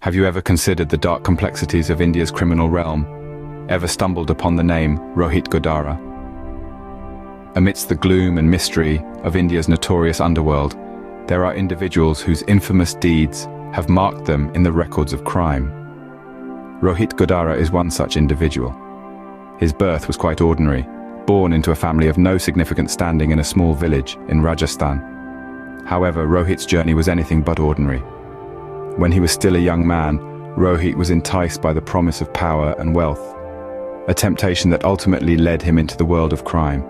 Have you ever considered the dark complexities of India's criminal realm? Ever stumbled upon the name Rohit Godra? Amidst the gloom and mystery of India's notorious underworld, there are individuals whose infamous deeds have marked them in the records of crime. Rohit Godra is one such individual. His birth was quite ordinary, born into a family of no significant standing in a small village in Rajasthan. However, Rohit's journey was anything but ordinary. When he was still a young man, Rohit was enticed by the promise of power and wealth, a temptation that ultimately led him into the world of crime.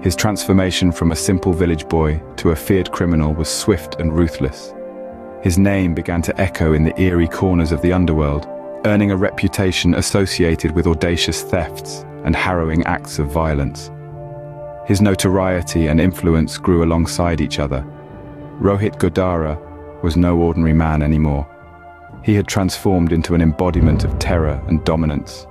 His transformation from a simple village boy to a feared criminal was swift and ruthless. His name began to echo in the eerie corners of the underworld, earning a reputation associated with audacious thefts and harrowing acts of violence. His notoriety and influence grew alongside each other. Rohit Godra was no ordinary man anymore. He had transformed into an embodiment of terror and dominance.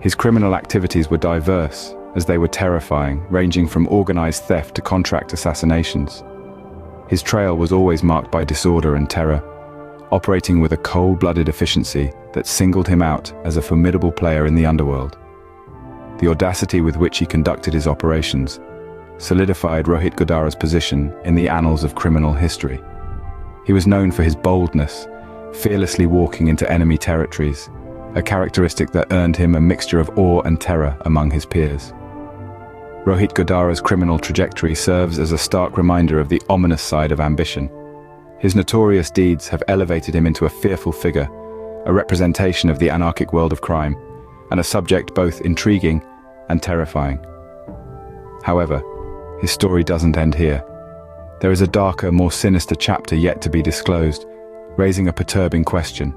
His criminal activities were diverse, as they were terrifying, ranging from organized theft to contract assassinations. His trail was always marked by disorder and terror, operating with a cold-blooded efficiency that singled him out as a formidable player in the underworld. The audacity with which he conducted his operations solidified Rohit Godra's position in the annals of criminal history. He was known for his boldness, fearlessly walking into enemy territories, a characteristic that earned him a mixture of awe and terror among his peers. Rohit Godra's criminal trajectory serves as a stark reminder of the ominous side of ambition. His notorious deeds have elevated him into a fearful figure, a representation of the anarchic world of crime, and a subject both intriguing and terrifying. However, his story doesn't end here. There is a darker, more sinister chapter yet to be disclosed, raising a perturbing question.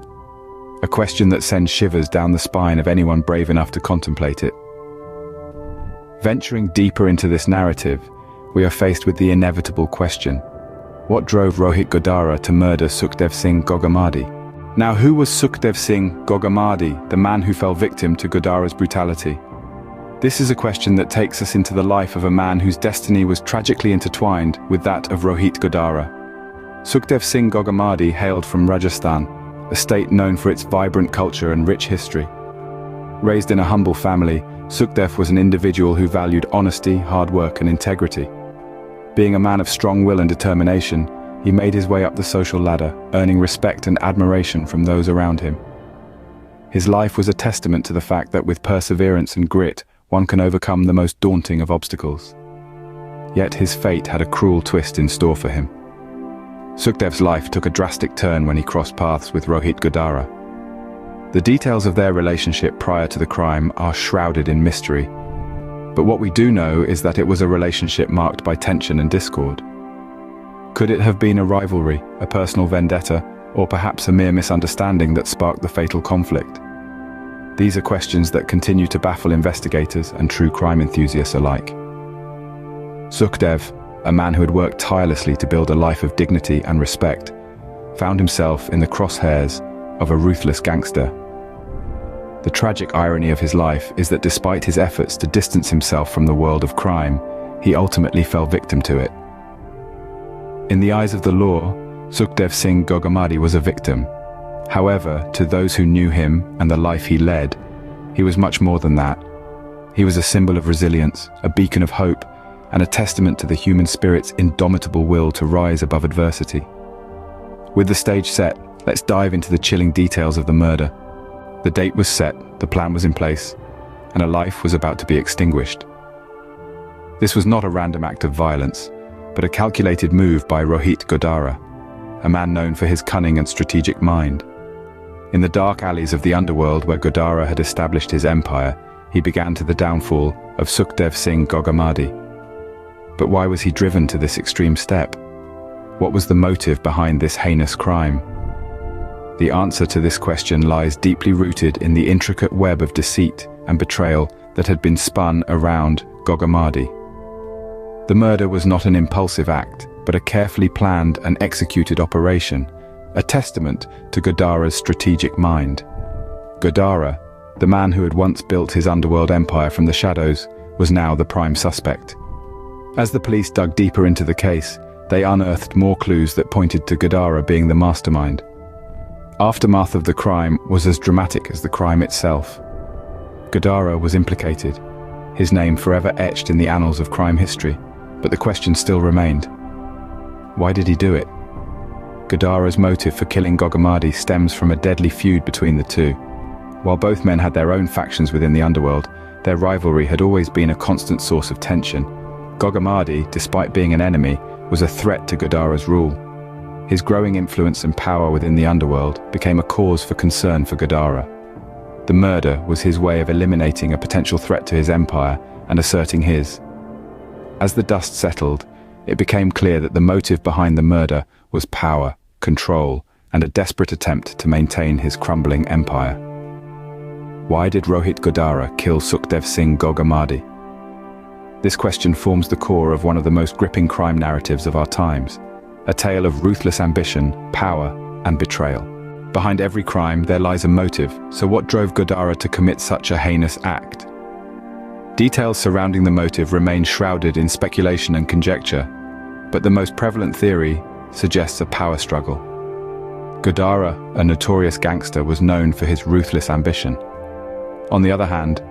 A question that sends shivers down the spine of anyone brave enough to contemplate it. Venturing deeper into this narrative, we are faced with the inevitable question: what drove Rohit Godra to murder Sukh Singh Gogamedi? Now, who was Sukh Singh Gogamedi, the man who fell victim to Godra's brutality? This is a question that takes us into the life of a man whose destiny was tragically intertwined with that of Rohit Godra. Sukh Singh Gogamedi hailed from Rajasthan, a state known for its vibrant culture and rich history. Raised in a humble family, Sukh was an individual who valued honesty, hard work, and integrity. Being a man of strong will and determination, he made his way up the social ladder, earning respect and admiration from those around him. His life was a testament to the fact that with perseverance and grit, one can overcome the most daunting of obstacles. Yet his fate had a cruel twist in store for him. Sukhdev's life took a drastic turn when he crossed paths with Rohit Godra. The details of their relationship prior to the crime are shrouded in mystery, but what we do know is that it was a relationship marked by tension and discord. Could it have been a rivalry, a personal vendetta, or perhaps a mere misunderstanding that sparked the fatal conflict? These are questions that continue to baffle investigators and true crime enthusiasts alike. Sukhdev, a man who had worked tirelessly to build a life of dignity and respect, found himself in the crosshairs of a ruthless gangster. The tragic irony of his life is that despite his efforts to distance himself from the world of crime, he ultimately fell victim to it. In the eyes of the law, Sukh Singh Gogamedi was a victim. However, to those who knew him and the life he led, he was much more than that. He was a symbol of resilience, a beacon of hope, and a testament to the human spirit's indomitable will to rise above adversity. With the stage set, let's dive into the chilling details of the murder. The date was set, the plan was in place, and a life was about to be extinguished. This was not a random act of violence, but a calculated move by Rohit Godra, a man known for his cunning and strategic mind. In the dark alleys of the underworld where Godra had established his empire, he began to the downfall of Sukh Singh Gogamedi. But why was he driven to this extreme step? What was the motive behind this heinous crime? The answer to this question lies deeply rooted in the intricate web of deceit and betrayal that had been spun around Gogamedi. The murder was not an impulsive act, but a carefully planned and executed operation, a testament to Godra's strategic mind. Godra, the man who had once built his underworld empire from the shadows, was now the prime suspect. As the police dug deeper into the case, they unearthed more clues that pointed to Godra being the mastermind. Aftermath of the crime was as dramatic as the crime itself. Godara was implicated, his name forever etched in the annals of crime history, but the question still remained. Why did he do it? Godara's motive for killing Gogamedi stems from a deadly feud between the two. While both men had their own factions within the underworld, their rivalry had always been a constant source of tension. Gogamedi, despite being an enemy, was a threat to Godara's rule. His growing influence and power within the underworld became a cause for concern for Godara. The murder was his way of eliminating a potential threat to his empire and asserting his. As the dust settled, it became clear that the motive behind the murder was power, control, and a desperate attempt to maintain his crumbling empire. Why did Rohit Godra kill Sukh Singh Gogamedi? This question forms the core of one of the most gripping crime narratives of our times, a tale of ruthless ambition, power, and betrayal. Behind every crime there lies a motive, so what drove Godra to commit such a heinous act? Details surrounding the motive remain shrouded in speculation and conjecture, but the most prevalent theory suggests a power struggle. Godra, a notorious gangster, was known for his ruthless ambition. On the other hand,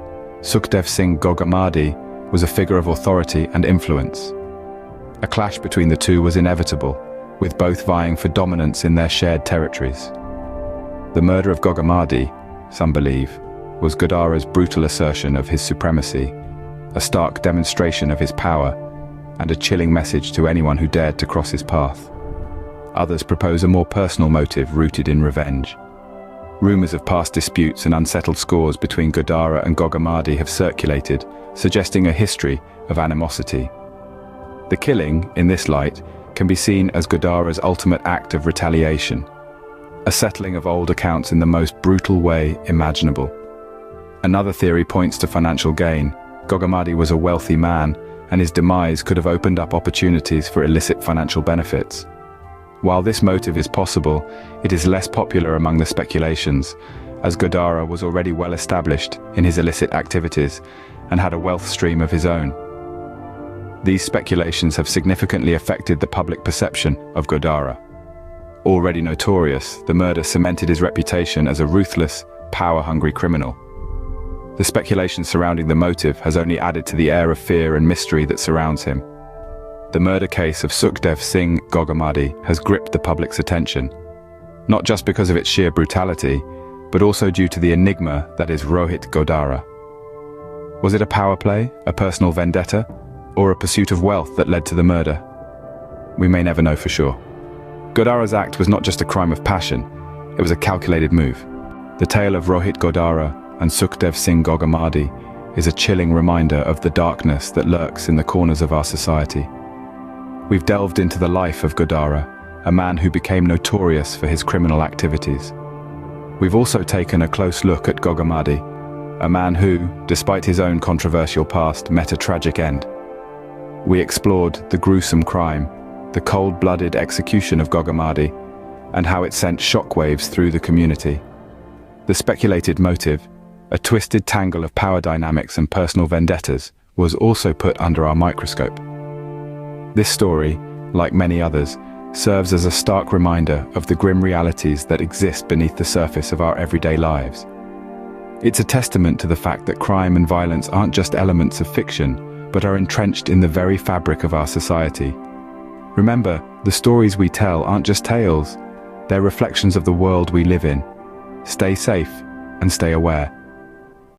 Sukh Singh Gogamedi was a figure of authority and influence. A clash between the two was inevitable, with both vying for dominance in their shared territories. The murder of Gogamedi, some believe, was Godra's brutal assertion of his supremacy, a stark demonstration of his power, and a chilling message to anyone who dared to cross his path. Others propose a more personal motive rooted in revenge. Rumors of past disputes and unsettled scores between Godra and Gogamedi have circulated, suggesting a history of animosity. The killing, in this light, can be seen as Godra's ultimate act of retaliation, a settling of old accounts in the most brutal way imaginable. Another theory points to financial gain. Gogamedi was a wealthy man, and his demise could have opened up opportunities for illicit financial benefits. While this motive is possible, it is less popular among the speculations, as Godra was already well established in his illicit activities and had a wealth stream of his own. These speculations have significantly affected the public perception of Godra. Already notorious, the murder cemented his reputation as a ruthless, power-hungry criminal. The speculation surrounding the motive has only added to the air of fear and mystery that surrounds him. The murder case of Sukh Singh Gogamedi has gripped the public's attention, not just because of its sheer brutality, but also due to the enigma that is Rohit Godra. Was it a power play, a personal vendetta, or a pursuit of wealth that led to the murder? We may never know for sure. Godra's act was not just a crime of passion, it was a calculated move. The tale of Rohit Godra and Sukh Singh Gogamedi is a chilling reminder of the darkness that lurks in the corners of our society. We've delved into the life of Godra, a man who became notorious for his criminal activities. We've also taken a close look at Gogamedi, a man who, despite his own controversial past, met a tragic end. We explored the gruesome crime, the cold-blooded execution of Gogamedi, and how it sent shockwaves through the community. The speculated motive, a twisted tangle of power dynamics and personal vendettas, was also put under our microscope. This story, like many others, serves as a stark reminder of the grim realities that exist beneath the surface of our everyday lives. It's a testament to the fact that crime and violence aren't just elements of fiction, but are entrenched in the very fabric of our society. Remember, the stories we tell aren't just tales, they're reflections of the world we live in. Stay safe and stay aware.